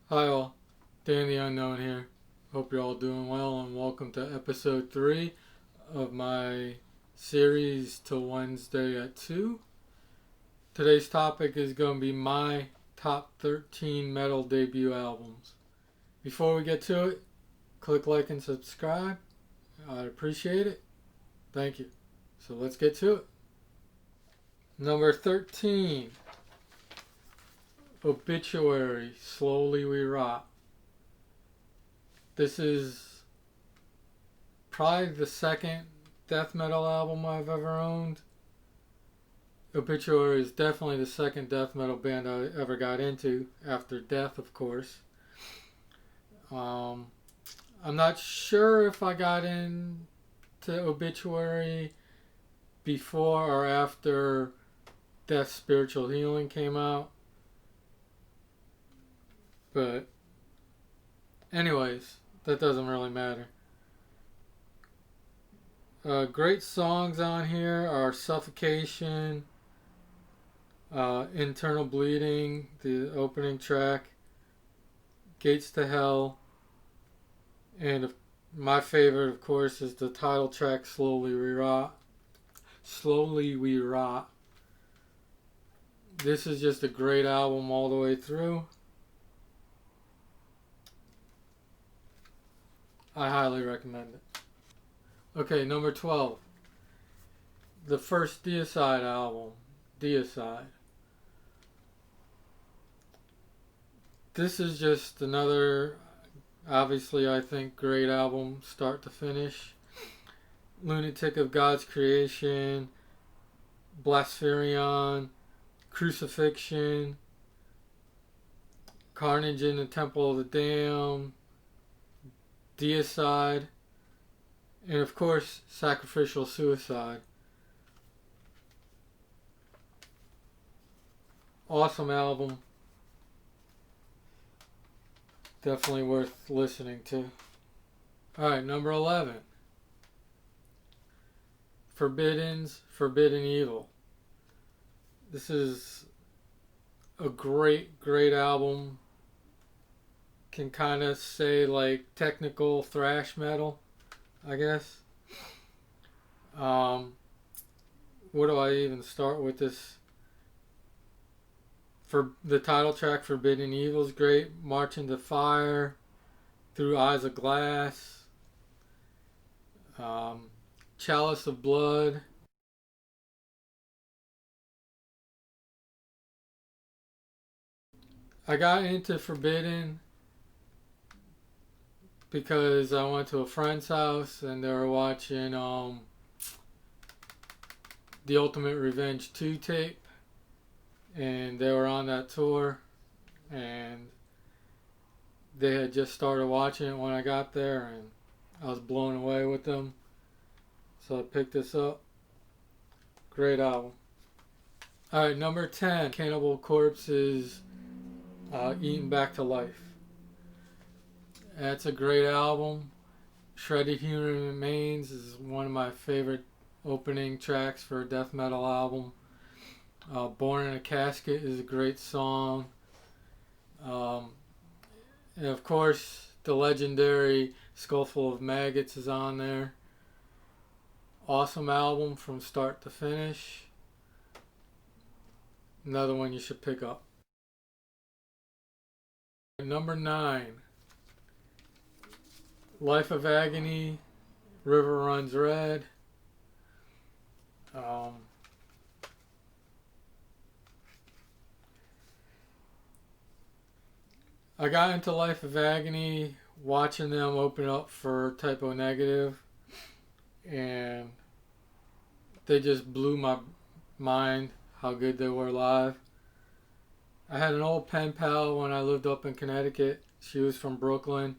Hi all, Dan the Unknown here. Hope you're all doing well and welcome to episode 3 of my series till Wednesday at 2. Today's topic is going to be my top 13 metal debut albums. Before we get to it, click like and subscribe. I'd appreciate it. Thank you. So let's get to it. Number 13, Obituary, Slowly We Rot. This is probably the second death metal album I've ever owned. Obituary is definitely the second death metal band I ever got into, after Death, of course. I'm not sure if I got into Obituary before or after Death Spiritual Healing came out. But anyways, that doesn't really matter. Great songs on here are Suffocation, Internal Bleeding, the opening track, Gates to Hell, and my favorite, of course, is the title track, Slowly We Rot. Slowly We Rot. This is just a great album all the way through. I highly recommend it. Okay, number 12. The first Deicide album, Deicide. This is just another, obviously I think, great album, start to finish. Lunatic of God's Creation, Blaspherion, Crucifixion, Carnage in the Temple of the Damned, Deicide, and of course, Sacrificial Suicide. Awesome album. Definitely worth listening to. Alright, number 11. Forbidden Evil. This is a great album. Can kind of say like technical thrash metal, I guess. Where do I even start with this? For the title track, Forbidden Evil, is great. March into Fire, Through Eyes of Glass, Chalice of Blood. I got into Forbidden because I went to a friend's house and they were watching the Ultimate Revenge 2 tape, and they were on that tour, and they had just started watching it when I got there, and I was blown away with them, so I picked this up. Great album. Alright, number 10, Cannibal Corpse's Eaten Back to Life. That's a great album. Shredded Human Remains is one of my favorite opening tracks for a death metal album. Born in a Casket is a great song. And of course, the legendary Skullful of Maggots is on there. Awesome album from start to finish. Another one you should pick up. Number 9. Life of Agony, River Runs Red. I got into Life of Agony watching them open up for Type-O and they just blew my mind how good they were live. I had an old pen pal when I lived up in Connecticut. She was from Brooklyn,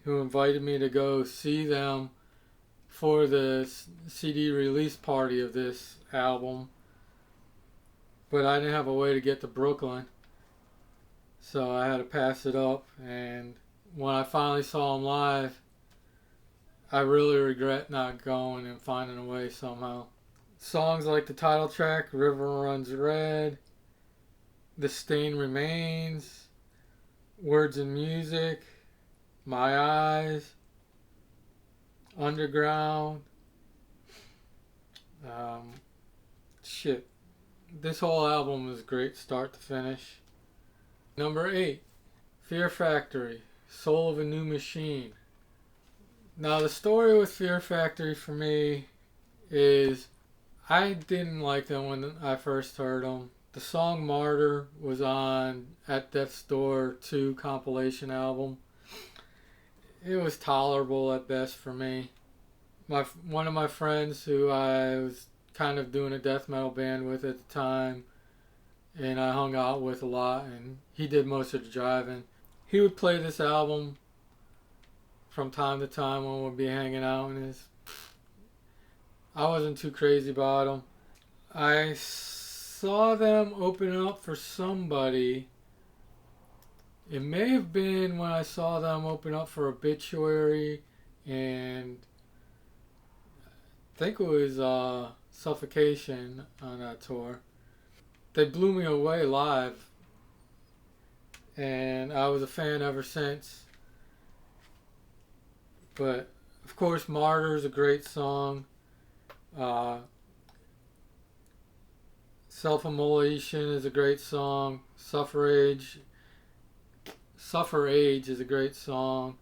who invited me to go see them for the CD release party of this album, but I didn't have a way to get to Brooklyn, so I had to pass it up. And when I finally saw them live, I really regret not going and finding a way somehow. Songs like the title track, River Runs Red, The Stain Remains, Words and Music, My Eyes, Underground. Um, shit. This whole album is great start to finish. Number 8, Fear Factory, Soul of a New Machine. Now, the story with Fear Factory for me is I didn't like them when I first heard them. The song Martyr was on At Death's Door 2 compilation album. It was tolerable at best for me. One of my friends who I was kind of doing a death metal band with at the time and I hung out with a lot, and he did most of the driving. He would play this album from time to time when we'd be hanging out, and I wasn't too crazy about them. I saw them open up for somebody. It may have been when I saw them open up for Obituary, and I think it was Suffocation on that tour. They blew me away live, and I was a fan ever since. But of course, Martyr is a great song. Self-Immolation is a great song. Suffer Age is a great song.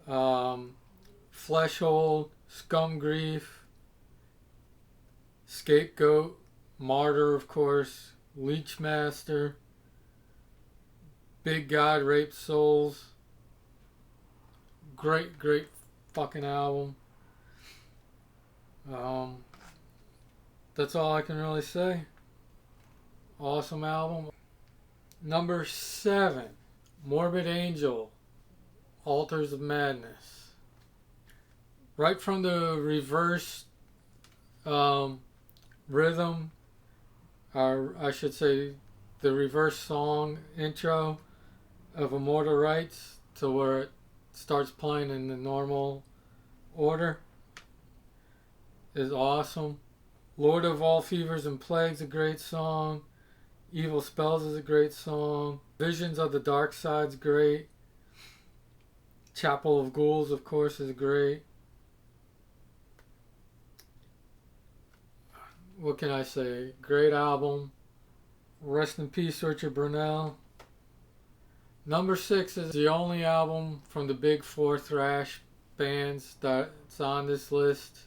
Fleshhold, Scum Grief, Scapegoat, Martyr, of course, Leechmaster, Big God Raped Souls. Great fucking album. That's all I can really say. Awesome album. Number 7, Morbid Angel, Altars of Madness. Right from the reverse rhythm, or I should say the reverse song intro of Immortal Rites to where it starts playing in the normal order is awesome. Lord of All Fevers and Plagues, a great song. Evil Spells is a great song. Visions of the Dark Side's great. Chapel of Ghouls, of course, is great. What can I say? Great album. Rest in peace, Richard Brunel. Number 6 is the only album from the big 4 thrash bands that's on this list.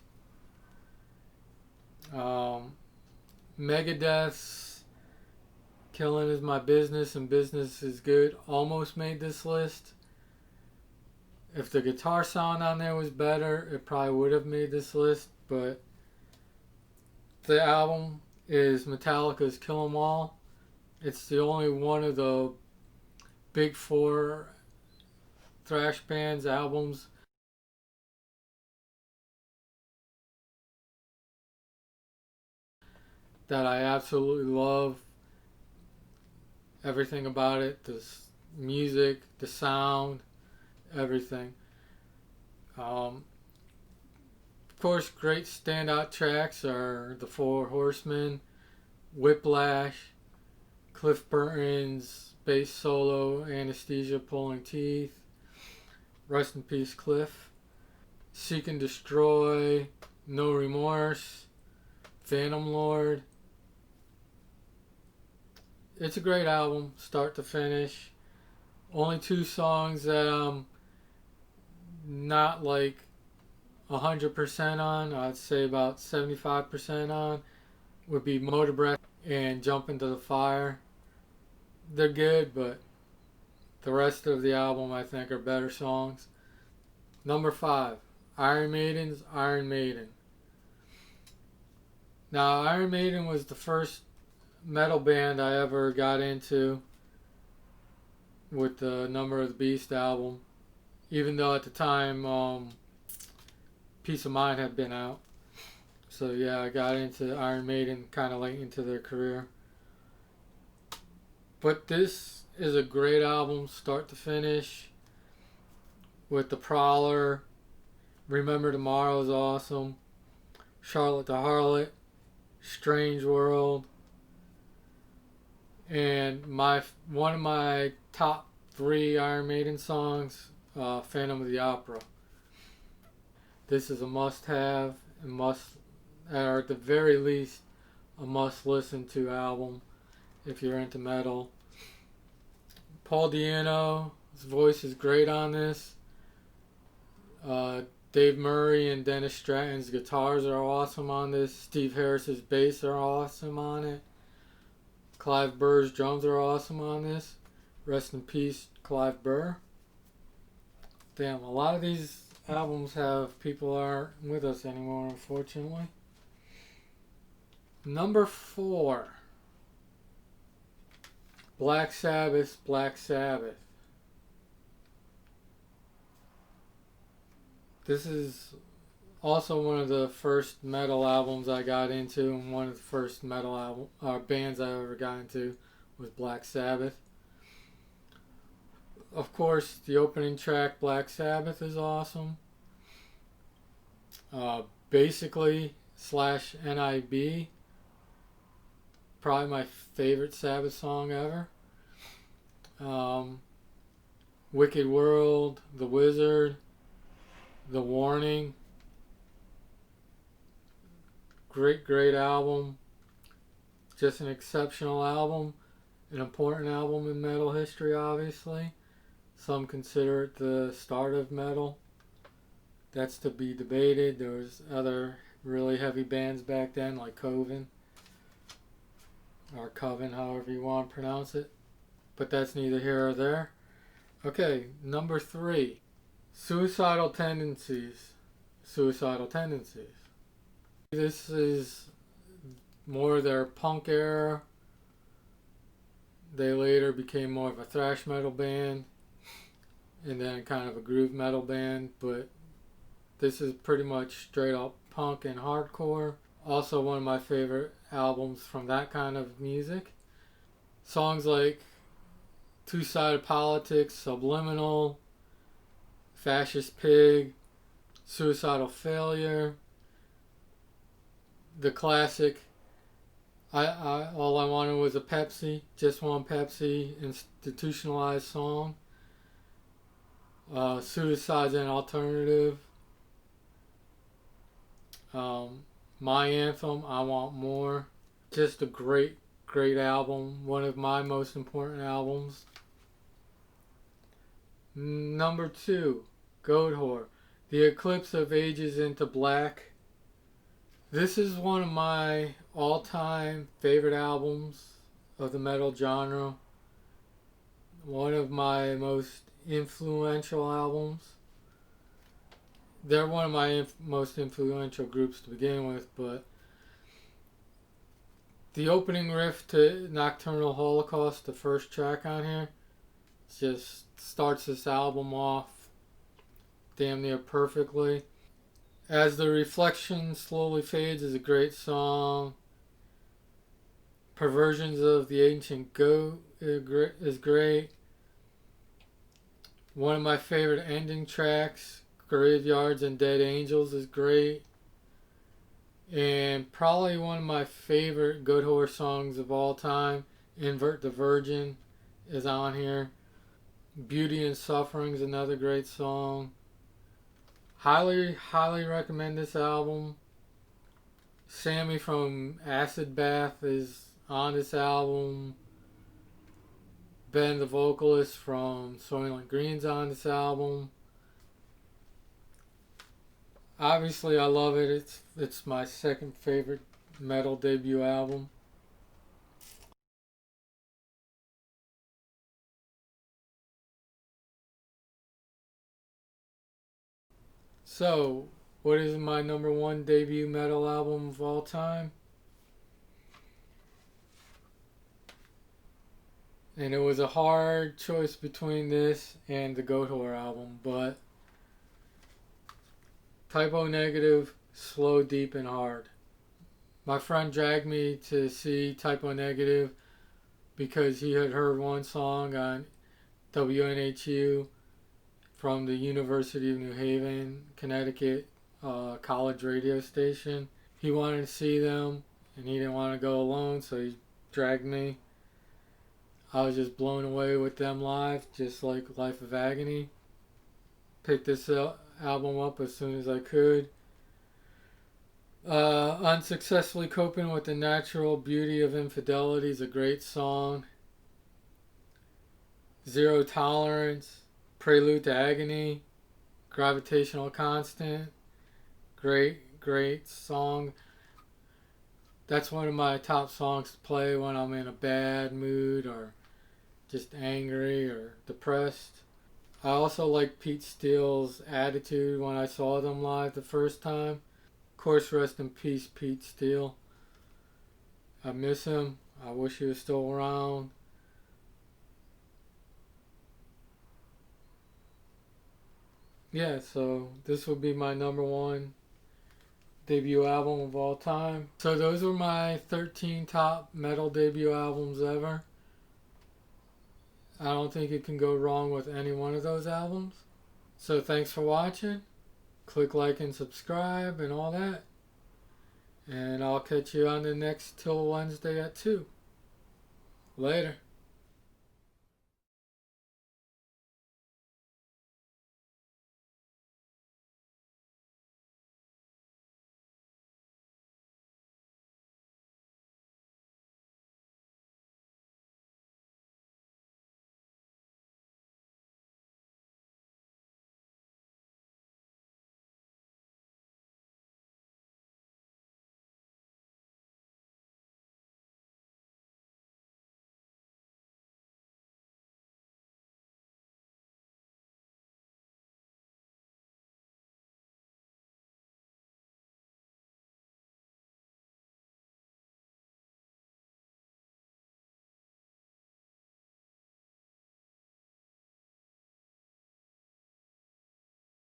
Megadeth's Killing Is My Business and Business Is Good almost made this list. If the guitar sound on there was better, it probably would have made this list, but the album is Metallica's Kill 'Em All. It's the only one of the big 4 thrash bands albums that I absolutely love. Everything about it, the music, the sound, everything. Of course, great standout tracks are The Four Horsemen, Whiplash, Cliff Burton's bass solo, Anesthesia Pulling Teeth, Rest in Peace Cliff, Seek and Destroy, No Remorse, Phantom Lord. It's a great album, start to finish. Only 2 songs that I'm not like 100% on, I'd say about 75% on, would be Motor Breath and Jump Into the Fire. They're good, but the rest of the album I think are better songs. Number 5, Iron Maiden's Iron Maiden. Now, Iron Maiden was the first metal band I ever got into with the Number of the Beast album, even though at the time Peace of Mind had been out. So yeah, I got into Iron Maiden kind of late into their career. But this is a great album, start to finish, with The Prowler. Remember Tomorrow is awesome. Charlotte the Harlot, Strange World, and one of my top 3 Iron Maiden songs, Phantom of the Opera. This is a must-have and or at the very least, a must-listen to album if you're into metal. Paul Di'Anno's voice is great on this. Dave Murray and Dennis Stratton's guitars are awesome on this. Steve Harris's bass are awesome on it. Clive Burr's drums are awesome on this. Rest in peace, Clive Burr. Damn, a lot of these albums have people aren't with us anymore, unfortunately. Number 4. Black Sabbath's Black Sabbath. This is also one of the first metal albums I got into, and one of the first metal bands I ever got into was Black Sabbath. Of course, the opening track, Black Sabbath, is awesome. Basically / NIB, probably my favorite Sabbath song ever. Wicked World, The Wizard, The Warning. Great album. Just an exceptional album. An important album in metal history, obviously. Some consider it the start of metal. That's to be debated. There was other really heavy bands back then, like Coven. Or Coven, however you want to pronounce it. But that's neither here or there. Okay, number 3. Suicidal Tendencies. Suicidal Tendencies. This is more their punk era. They later became more of a thrash metal band. And then kind of a groove metal band. But this is pretty much straight up punk and hardcore. Also one of my favorite albums from that kind of music. Songs like Two-Sided Politics, Subliminal, Fascist Pig, Suicidal Failure, the classic All I Wanted Was a Pepsi, Just One Pepsi, institutionalized song, Suicide's an Alternative, My Anthem, I Want More. Just a great album, one of my most important albums. Number 2, Goatwhore, The Eclipse of Ages into Black. This is one of my all-time favorite albums of the metal genre. One of my most influential albums. They're one of my most influential groups to begin with, but the opening riff to Nocturnal Holocaust, the first track on here, just starts this album off damn near perfectly. As the Reflection Slowly Fades is a great song. Perversions of the Ancient Goat is great. One of my favorite ending tracks, Graveyards and Dead Angels, is great. And probably one of my favorite Goatwhore songs of all time, Invert the Virgin, is on here. Beauty and Suffering is another great song. Highly recommend this album. Sammy from Acid Bath is on this album. Ben, the vocalist from Soylent Green's on this album. Obviously, I love it. It's my second favorite metal debut album. So, what is my number 1 debut metal album of all time? And it was a hard choice between this and the Goatwhore album, but T.W.A.T, Slow, Deep, and Hard. My friend dragged me to see T.W.A.T because he had heard one song on WNHU from the University of New Haven, Connecticut college radio station. He wanted to see them and he didn't want to go alone, so he dragged me. I was just blown away with them live, just like Life of Agony. Picked this album up as soon as I could. Unsuccessfully Coping with the Natural Beauty of Infidelity is a great song. Zero Tolerance, Prelude to Agony, Gravitational Constant, great song. That's one of my top songs to play when I'm in a bad mood or just angry or depressed. I also like Pete Steele's Attitude when I saw them live the first time. Of course, rest in peace, Pete Steele. I miss him. I wish he was still around. Yeah, so this will be my number one debut album of all time. So those were my 13 top metal debut albums ever. I don't think you can go wrong with any one of those albums. So thanks for watching. Click like and subscribe and all that. And I'll catch you on the next Till Wednesday at 2. Later.